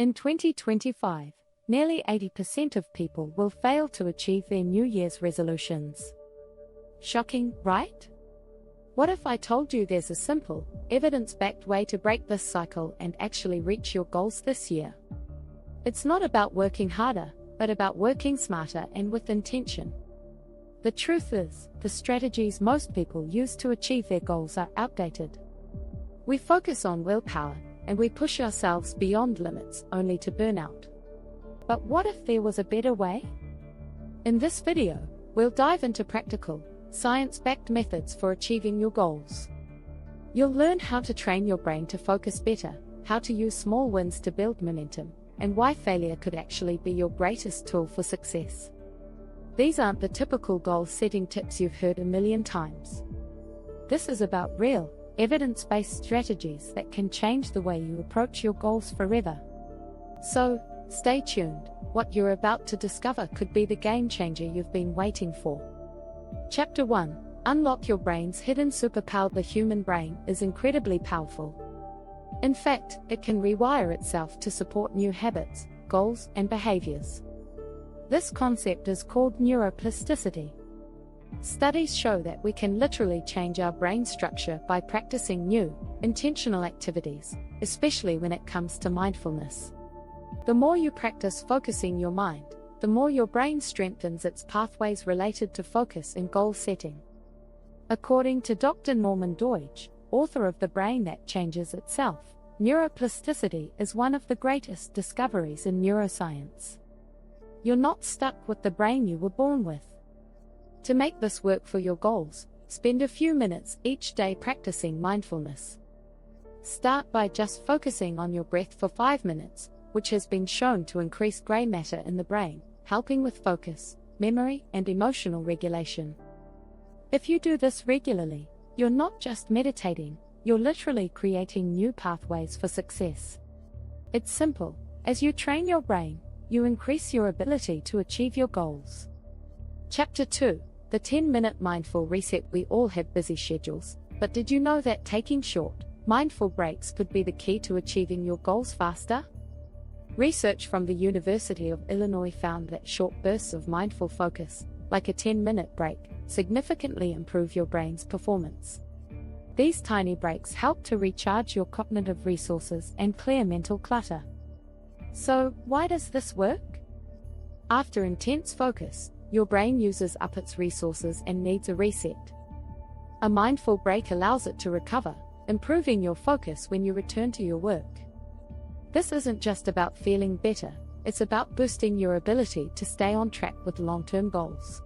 In 2025, nearly 80% of people will fail to achieve their New Year's resolutions. Shocking, right? What if I told you there's a simple, evidence-backed way to break this cycle and actually reach your goals this year? It's not about working harder, but about working smarter and with intention. The truth is, the strategies most people use to achieve their goals are outdated. We focus on willpower, and we push ourselves beyond limits only to burn out. But what if there was a better way? In this video, we'll dive into practical, science-backed methods for achieving your goals. You'll learn how to train your brain to focus better, how to use small wins to build momentum, and why failure could actually be your greatest tool for success. These aren't the typical goal-setting tips you've heard a million times. This is about real, evidence-based strategies that can change the way you approach your goals forever. So, stay tuned. What you're about to discover could be the game changer you've been waiting for. Chapter 1: Unlock your brain's hidden superpower. The human brain is incredibly powerful. In fact, it can rewire itself to support new habits, goals, and behaviors. This concept is called neuroplasticity. Studies show that we can literally change our brain structure by practicing new, intentional activities, especially when it comes to mindfulness. The more you practice focusing your mind, the more your brain strengthens its pathways related to focus and goal setting. According to Dr. Norman Doidge, author of The Brain That Changes Itself, neuroplasticity is one of the greatest discoveries in neuroscience. You're not stuck with the brain you were born with. To make this work for your goals, spend a few minutes each day practicing mindfulness. Start by just focusing on your breath for 5 minutes, which has been shown to increase gray matter in the brain, helping with focus, memory, and emotional regulation. If you do this regularly, you're not just meditating, you're literally creating new pathways for success. It's simple. As you train your brain, you increase your ability to achieve your goals. Chapter 2: The 10-minute mindful reset. We all have busy schedules, but did you know that taking short, mindful breaks could be the key to achieving your goals faster? Research from the University of Illinois found that short bursts of mindful focus, like a 10-minute break, significantly improve your brain's performance. These tiny breaks help to recharge your cognitive resources and clear mental clutter. So, why does this work? After intense focus, your brain uses up its resources and needs a reset. A mindful break allows it to recover, improving your focus when you return to your work. This isn't just about feeling better, it's about boosting your ability to stay on track with long-term goals.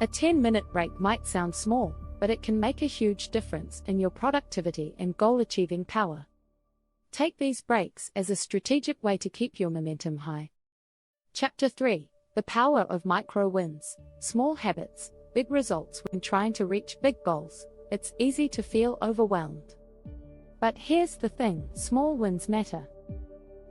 A 10-minute break might sound small, but it can make a huge difference in your productivity and goal-achieving power. Take these breaks as a strategic way to keep your momentum high. Chapter 3: The Power of Micro Wins. Small habits, big results. When trying to reach big goals, it's easy to feel overwhelmed. But here's the thing: small wins matter.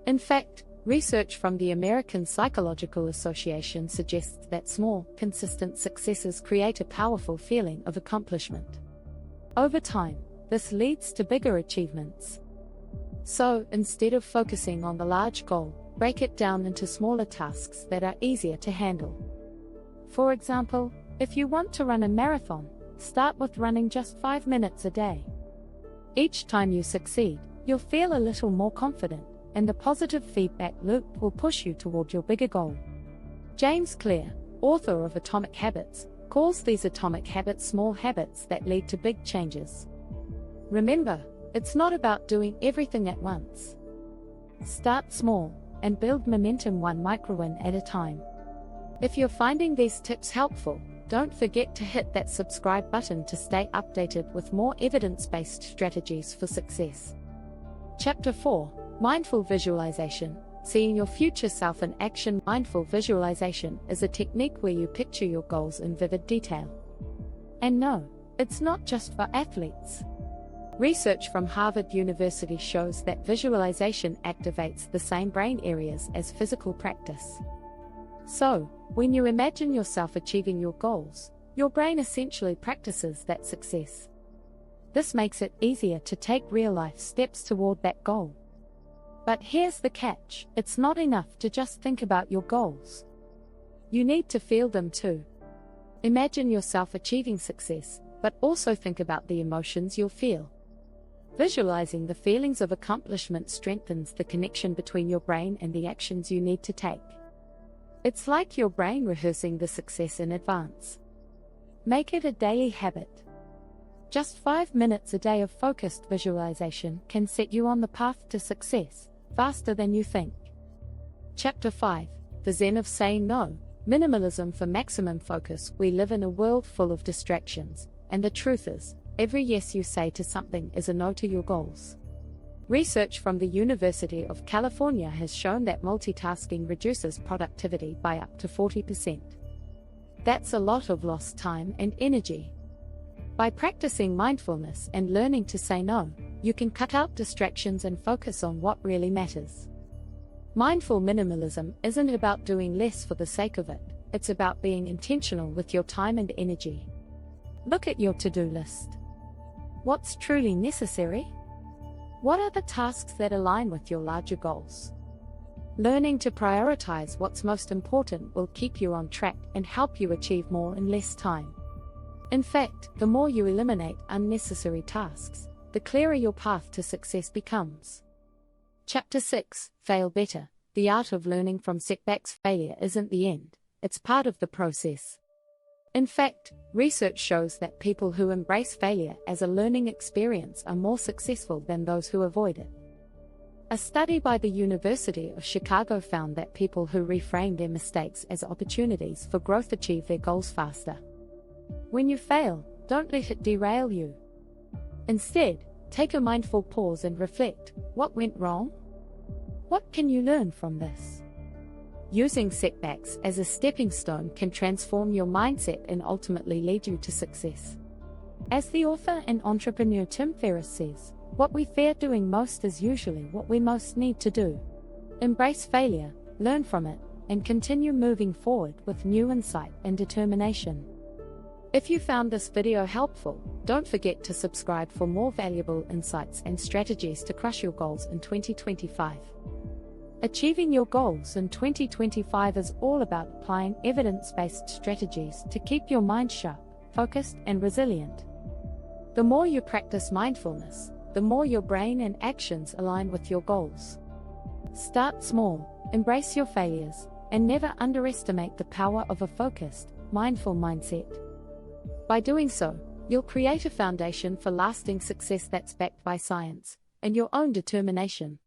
In fact, research from the American Psychological Association suggests that small, consistent successes create a powerful feeling of accomplishment. Over time, this leads to bigger achievements. So, instead of focusing on the large goal, break it down into smaller tasks that are easier to handle. For example, if you want to run a marathon, start with running just 5 minutes a day. Each time you succeed, you'll feel a little more confident, and the positive feedback loop will push you toward your bigger goal. James Clear, author of Atomic Habits, calls these atomic habits small habits that lead to big changes. Remember, it's not about doing everything at once. Start small, and build momentum one micro-win at a time. If you're finding these tips helpful, don't forget to hit that subscribe button to stay updated with more evidence-based strategies for success. Chapter 4: Mindful Visualization. Seeing your future self in action. Mindful visualization is a technique where you picture your goals in vivid detail. And no, it's not just for athletes. Research from Harvard University shows that visualization activates the same brain areas as physical practice. So, when you imagine yourself achieving your goals, your brain essentially practices that success. This makes it easier to take real-life steps toward that goal. But here's the catch: it's not enough to just think about your goals. You need to feel them too. Imagine yourself achieving success, but also think about the emotions you'll feel. Visualizing the feelings of accomplishment strengthens the connection between your brain and the actions you need to take. It's like your brain rehearsing the success in advance. Make it a daily habit. Just 5 minutes a day of focused visualization can set you on the path to success, faster than you think. Chapter 5: The Zen of Saying No. Minimalism for maximum focus. We live in a world full of distractions, and the truth is, every yes you say to something is a no to your goals. Research from the University of California has shown that multitasking reduces productivity by up to 40%. That's a lot of lost time and energy. By practicing mindfulness and learning to say no, you can cut out distractions and focus on what really matters. Mindful minimalism isn't about doing less for the sake of it, it's about being intentional with your time and energy. Look at your to-do list. What's truly necessary? What are the tasks that align with your larger goals? Learning to prioritize what's most important will keep you on track and help you achieve more in less time. In fact, the more you eliminate unnecessary tasks, the clearer your path to success becomes. Chapter 6: Fail Better. The Art of Learning from Setbacks. Failure isn't the end, it's part of the process. In fact, research shows that people who embrace failure as a learning experience are more successful than those who avoid it. A study by the University of Chicago found that people who reframe their mistakes as opportunities for growth achieve their goals faster. When you fail, don't let it derail you. Instead, take a mindful pause and reflect: what went wrong? What can you learn from this? Using setbacks as a stepping stone can transform your mindset and ultimately lead you to success. As the author and entrepreneur Tim Ferriss says, what we fear doing most is usually what we most need to do. Embrace failure, learn from it, and continue moving forward with new insight and determination. If you found this video helpful, don't forget to subscribe for more valuable insights and strategies to crush your goals in 2025. Achieving your goals in 2025 is all about applying evidence-based strategies to keep your mind sharp, focused, and resilient. The more you practice mindfulness, the more your brain and actions align with your goals. Start small, embrace your failures, and never underestimate the power of a focused, mindful mindset. By doing so, you'll create a foundation for lasting success that's backed by science and your own determination.